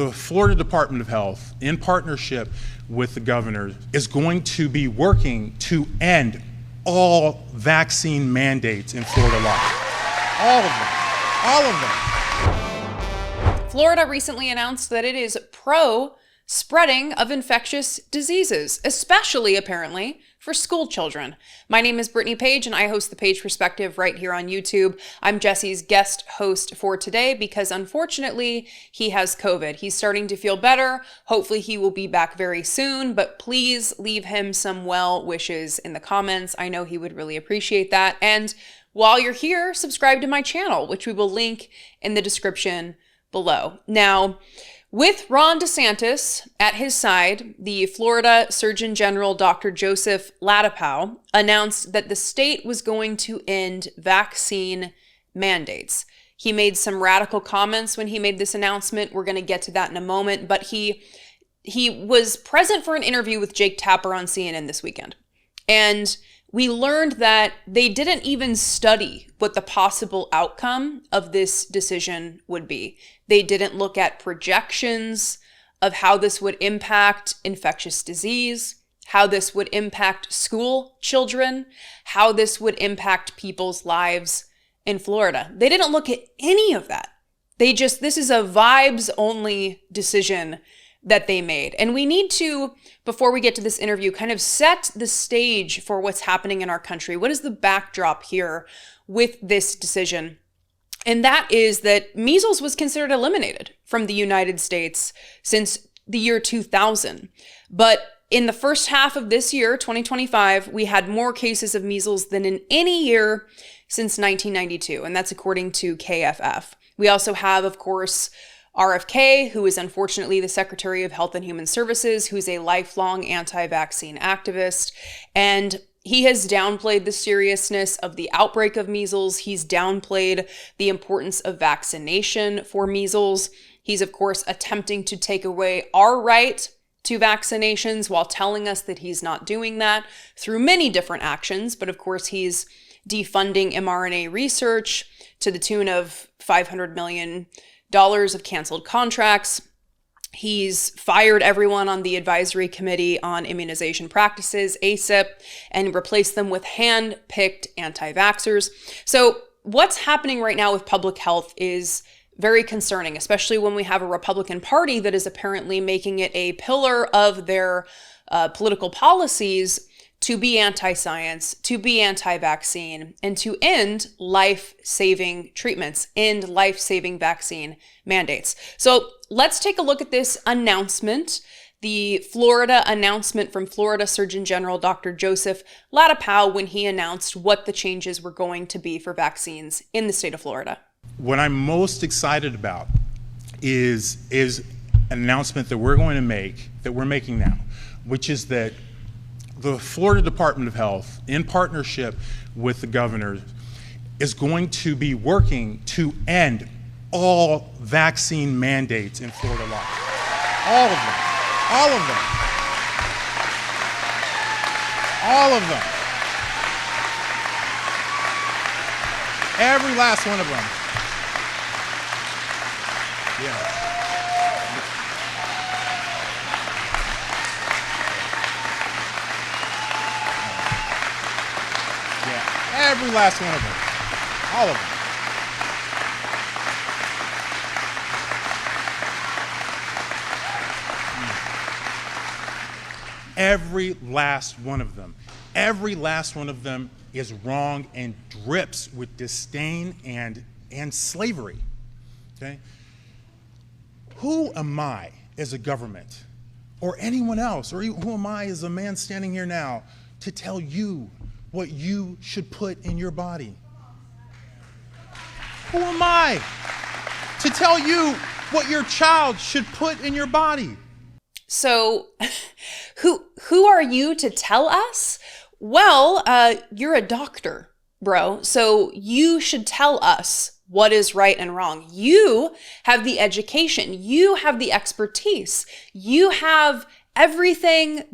the Florida Department of Health, in partnership with the governor, is going to be working to end all vaccine mandates in Florida law. All of them. All of them. Florida recently announced that it is pro-spreading of infectious diseases, especially, apparently, for school children. My name is Brittany Page, and I host the Page Perspective right here on YouTube. I'm Jesse's guest host for today because, unfortunately, he has COVID. He's starting to feel better. Hopefully, he will be back very soon, but please leave him some well wishes in the comments. I know he would really appreciate that. And while you're here, subscribe to my channel, which we will link in the description below. Now, with Ron DeSantis at his side, the Florida Surgeon General, Dr. Joseph Ladapo, announced that the state was going to end vaccine mandates. He made some radical comments when he made this announcement. We're going to get to that in a moment, but he was present for an interview with Jake Tapper on CNN this weekend. And we learned that they didn't even study what the possible outcome of this decision would be. They didn't look at projections of how this would impact infectious disease, how this would impact school children, how this would impact people's lives in Florida. They didn't look at any of that. This is a vibes-only decision that they made. And we need to, before we get to this interview, kind of set the stage for what's happening in our country. What is the backdrop here with this decision? And that is that measles was considered eliminated from the United States since the year 2000. But in the first half of this year, 2025, we had more cases of measles than in any year since 1992. And that's according to KFF. We also have, of course, RFK, who is unfortunately the Secretary of Health and Human Services, who's a lifelong anti-vaccine activist. And he has downplayed the seriousness of the outbreak of measles. He's downplayed the importance of vaccination for measles. He's, of course, attempting to take away our right to vaccinations while telling us that he's not doing that through many different actions. But of course, he's defunding mRNA research to the tune of $500 million of canceled contracts. He's fired everyone on the Advisory Committee on Immunization Practices, ACIP, and replaced them with hand-picked anti-vaxxers. So what's happening right now with public health is very concerning, especially when we have a Republican Party that is apparently making it a pillar of their political policies to be anti-science, to be anti-vaccine, and to end life-saving treatments, end life-saving vaccine mandates. So let's take a look at this announcement, the Florida announcement from Florida Surgeon General Dr. Joseph Ladapo when he announced what the changes were going to be for vaccines in the state of Florida. What I'm most excited about is an announcement that we're going to make, that we're making now, which is that the Florida Department of Health, in partnership with the governor, is going to be working to end all vaccine mandates in Florida law. All of them. All of them. All of them. Every last one of them. Yeah. Every last one of them. All of them. Every last one of them. Every last one of them is wrong and drips with disdain and slavery. Okay? Who am I as a government or anyone else, or who am I as a man standing here now to tell you what you should put in your body? Who am I to tell you what your child should put in your body? So who are you to tell us? Well, you're a doctor, bro. So you should tell us what is right and wrong. You have the education. You have the expertise. You have everything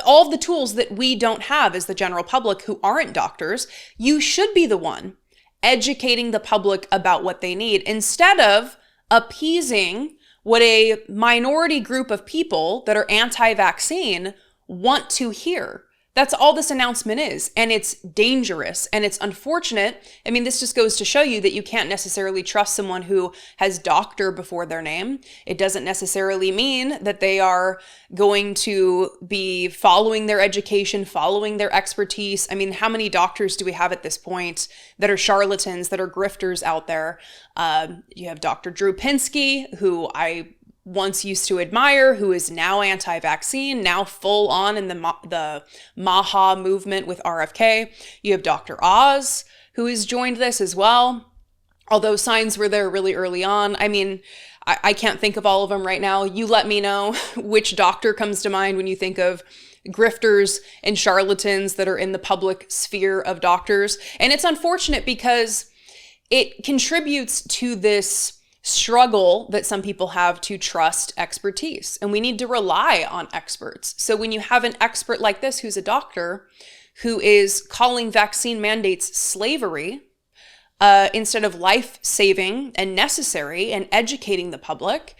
all the tools that we don't have as the general public who aren't doctors. You should be the one educating the public about what they need instead of appeasing what a minority group of people that are anti-vaccine want to hear. That's all this announcement is. And it's dangerous and it's unfortunate. I mean, this just goes to show you that you can't necessarily trust someone who has doctor before their name. It doesn't necessarily mean that they are going to be following their education, following their expertise. I mean, how many doctors do we have at this point that are charlatans, that are grifters out there? You have Dr. Drew Pinsky, who I once used to admire, who is now anti-vaccine, now full on in the Maha movement with RFK. You have Dr. Oz, who has joined this as well, although signs were there really early on. I mean, I can't think of all of them right now. You let me know which doctor comes to mind when you think of grifters and charlatans that are in the public sphere of doctors. And it's unfortunate because it contributes to this struggle that some people have to trust expertise. And we need to rely on experts. So when you have an expert like this, who's a doctor, who is calling vaccine mandates slavery, instead of life-saving and necessary and educating the public,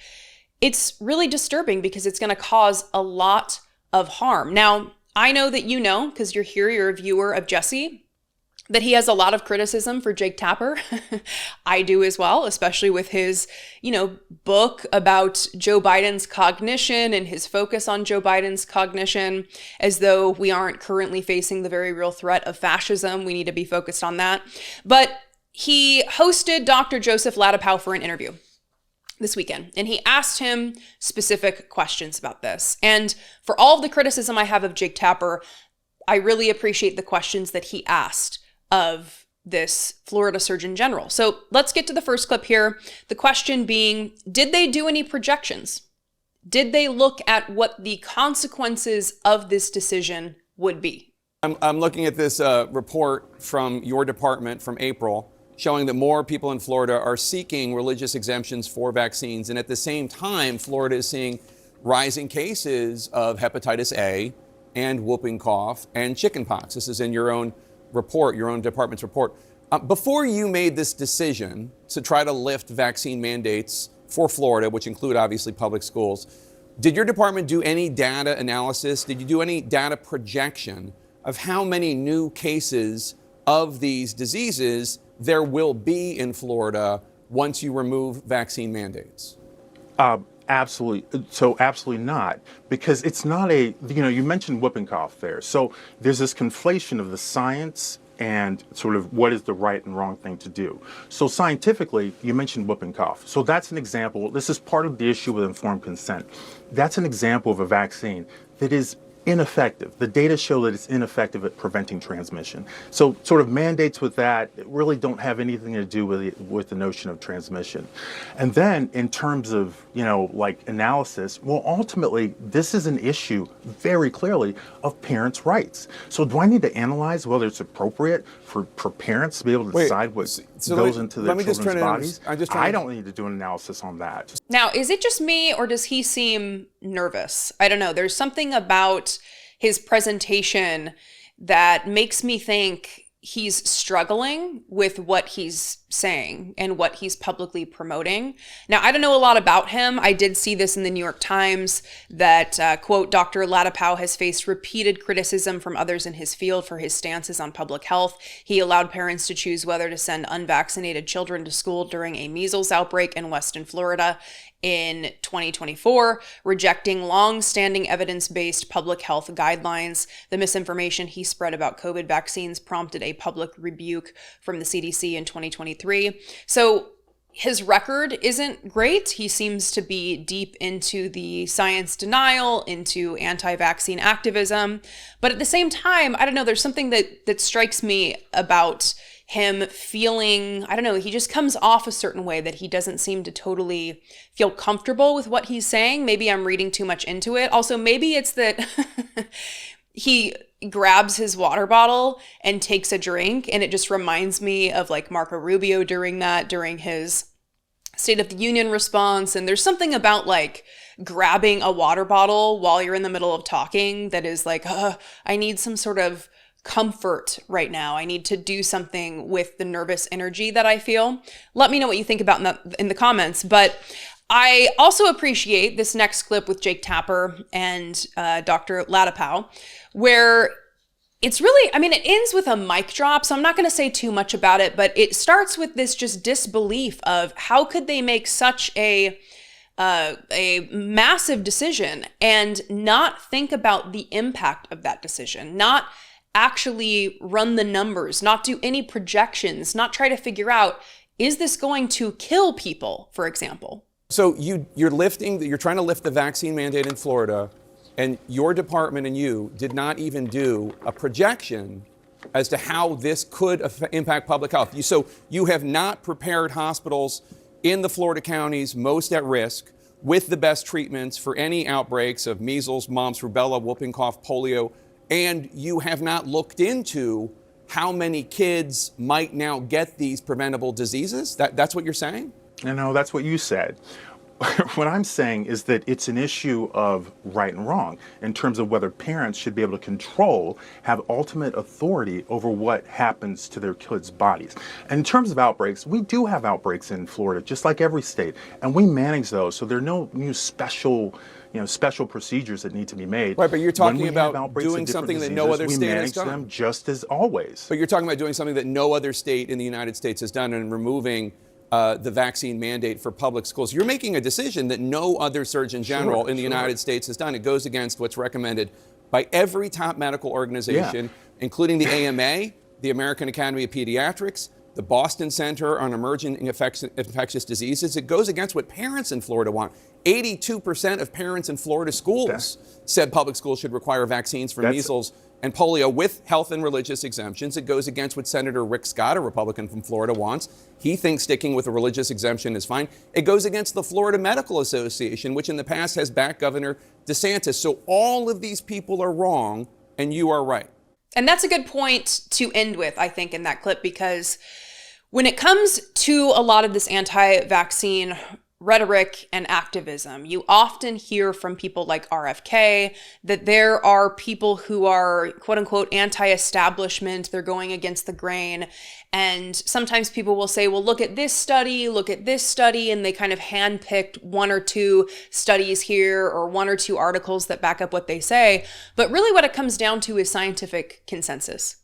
it's really disturbing because it's going to cause a lot of harm. Now, I know that you know, because you're here, you're a viewer of Jesse, that he has a lot of criticism for Jake Tapper. I do as well, especially with his, book about Joe Biden's cognition and his focus on Joe Biden's cognition, as though we aren't currently facing the very real threat of fascism. We need to be focused on that. But he hosted Dr. Joseph Ladapo for an interview this weekend, and he asked him specific questions about this. And for all of the criticism I have of Jake Tapper, I really appreciate the questions that he asked of this Florida Surgeon General. So let's get to the first clip here. The question being, did they do any projections? Did they look at what the consequences of this decision would be? I'm looking at this report from your department from April, showing that more people in Florida are seeking religious exemptions for vaccines. And at the same time, Florida is seeing rising cases of hepatitis A and whooping cough and chickenpox. This is in your own report, your own department's report. Before you made this decision to try to lift vaccine mandates for Florida, which include obviously public schools, did your department do any data analysis? Did you do any data projection of how many new cases of these diseases there will be in Florida once you remove vaccine mandates? Absolutely. So absolutely not, because it's not you mentioned whooping cough there. So there's this conflation of the science and sort of what is the right and wrong thing to do. So scientifically, you mentioned whooping cough. So that's an example. This is part of the issue with informed consent. That's an example of a vaccine that is ineffective. The data show that it's ineffective at preventing transmission. So sort of mandates with that really don't have anything to do with the notion of transmission. And then in terms of, analysis, well, ultimately, this is an issue very clearly of parents' rights. So do I need to analyze whether it's appropriate for parents to be able to decide what goes into their children's bodies? I don't need to do an analysis on that. Now, is it just me or does he seem nervous? I don't know. There's something about his presentation that makes me think he's struggling with what he's saying and what he's publicly promoting. Now, I don't know a lot about him. I did see this in the New York Times that, quote, Dr. Ladapo has faced repeated criticism from others in his field for his stances on public health. He allowed parents to choose whether to send unvaccinated children to school during a measles outbreak in Western Florida in 2024, rejecting long-standing evidence-based public health guidelines. The misinformation he spread about COVID vaccines prompted a public rebuke from the CDC in 2023. So his record isn't great. He seems to be deep into the science denial, into anti-vaccine activism. But at the same time, I don't know, there's something that strikes me about him feeling, I don't know, he just comes off a certain way that he doesn't seem to totally feel comfortable with what he's saying. Maybe I'm reading too much into it. Also, maybe it's that he grabs his water bottle and takes a drink, and it just reminds me of like Marco Rubio during his State of the Union response. And there's something about like grabbing a water bottle while you're in the middle of talking that is like, I need some sort of comfort right now. I need to do something with the nervous energy that I feel. Let me know what you think about in the comments. But I also appreciate this next clip with Jake Tapper and Dr. Ladapo, where it's really, I mean, it ends with a mic drop, so I'm not going to say too much about it, but it starts with this just disbelief of how could they make such a massive decision and not think about the impact of that decision, not actually run the numbers, not do any projections, not try to figure out, is this going to kill people, for example? So you're trying to lift the vaccine mandate in Florida, and your department and you did not even do a projection as to how this could impact public health. So you have not prepared hospitals in the Florida counties most at risk with the best treatments for any outbreaks of measles, mumps, rubella, whooping cough, polio, and you have not looked into how many kids might now get these preventable diseases? That's what you're saying? No, that's what you said. What I'm saying is that it's an issue of right and wrong in terms of whether parents should be able to have ultimate authority over what happens to their kids' bodies. And in terms of outbreaks, we do have outbreaks in Florida, just like every state, and we manage those. So there are no new special procedures that need to be made. Right, but you're talking about doing something that no other state has done. We manage them just as always. But you're talking about doing something that no other state in the United States has done and removing the vaccine mandate for public schools. You're making a decision that no other Surgeon General in the United States has done. It goes against what's recommended by every top medical organization, including the AMA, the American Academy of Pediatrics, the Boston Center on Emerging Infectious Diseases. It goes against what parents in Florida want. 82% of parents in Florida schools said public schools should require vaccines for measles and polio with health and religious exemptions. It goes against what Senator Rick Scott, a Republican from Florida, wants. He thinks sticking with a religious exemption is fine. It goes against the Florida Medical Association, which in the past has backed Governor DeSantis. So all of these people are wrong, and you are right. And that's a good point to end with, I think, in that clip, because when it comes to a lot of this anti-vaccine rhetoric and activism, you often hear from people like RFK that there are people who are quote unquote anti-establishment, they're going against the grain. And sometimes people will say, well, look at this study, and they kind of handpicked one or two studies here or one or two articles that back up what they say. But really what it comes down to is scientific consensus.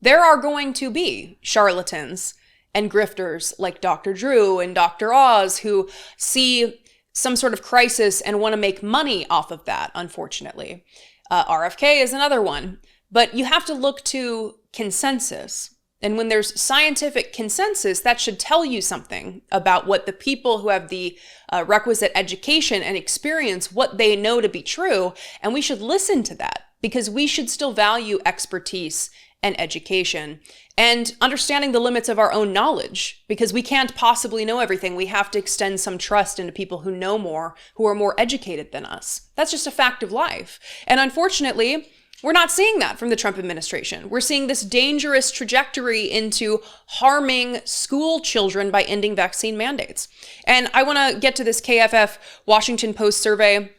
There are going to be charlatans and grifters like Dr. Drew and Dr. Oz who see some sort of crisis and want to make money off of that, unfortunately. RFK is another one. But you have to look to consensus. And when there's scientific consensus, that should tell you something about what the people who have the requisite education and experience, what they know to be true. And we should listen to that because we should still value expertise and education and understanding the limits of our own knowledge, because we can't possibly know everything. We have to extend some trust into people who know more, who are more educated than us. That's just a fact of life. And unfortunately, we're not seeing that from the Trump administration. We're seeing this dangerous trajectory into harming school children by ending vaccine mandates. And I want to get to this KFF Washington Post survey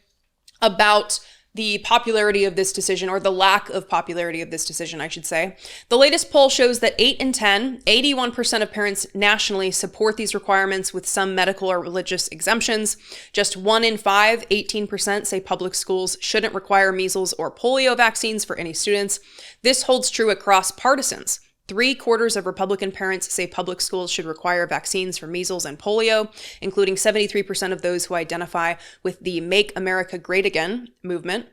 about the popularity of this decision, or the lack of popularity of this decision, I should say. The latest poll shows that 8 in 10, 81% of parents nationally support these requirements with some medical or religious exemptions. Just 1 in 5, 18% say public schools shouldn't require measles or polio vaccines for any students. This holds true across partisans. 3/4 of Republican parents say public schools should require vaccines for measles and polio, including 73% of those who identify with the Make America Great Again movement.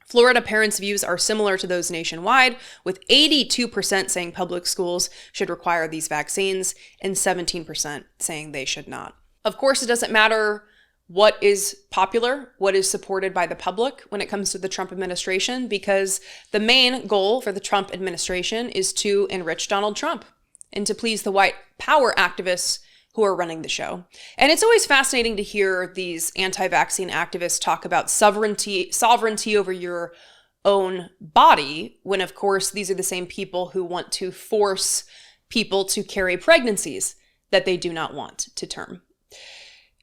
Florida parents' views are similar to those nationwide, with 82% saying public schools should require these vaccines and 17% saying they should not. Of course, it doesn't matter what is popular, what is supported by the public when it comes to the Trump administration, because the main goal for the Trump administration is to enrich Donald Trump and to please the white power activists who are running the show. And it's always fascinating to hear these anti-vaccine activists talk about sovereignty over your own body, when of course these are the same people who want to force people to carry pregnancies that they do not want to term.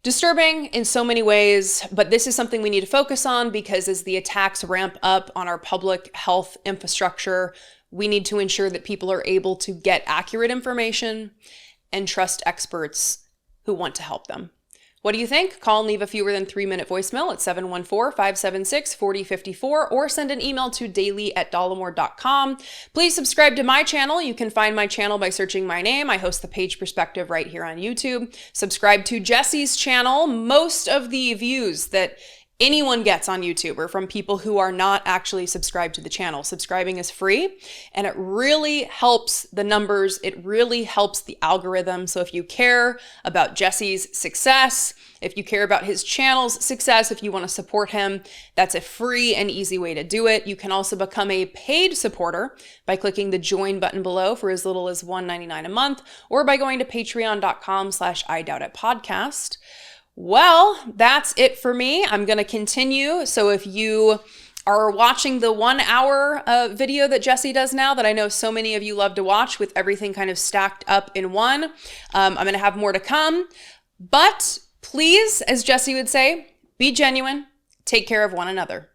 Disturbing in so many ways, but this is something we need to focus on, because as the attacks ramp up on our public health infrastructure, we need to ensure that people are able to get accurate information and trust experts who want to help them. What do you think? Call and leave a fewer than 3-minute voicemail at 714-576-4054 or send an email to daily@dollemore.com. Please subscribe to my channel. You can find my channel by searching my name. I host the Page Perspective right here on YouTube. Subscribe to Jesse's channel. Most of the views that anyone gets on YouTube are from people who are not actually subscribed to the channel. Subscribing is free and it really helps the numbers. It really helps the algorithm. So if you care about Jesse's success, if you care about his channel's success, if you want to support him, that's a free and easy way to do it. You can also become a paid supporter by clicking the join button below for as little as $1.99 a month, or by going to patreon.com/IDoubtItPodcast. Well, that's it for me. I'm going to continue. So if you are watching the 1-hour video that Jesse does now, that I know so many of you love to watch with everything kind of stacked up in one, I'm going to have more to come. But please, as Jesse would say, be genuine, take care of one another.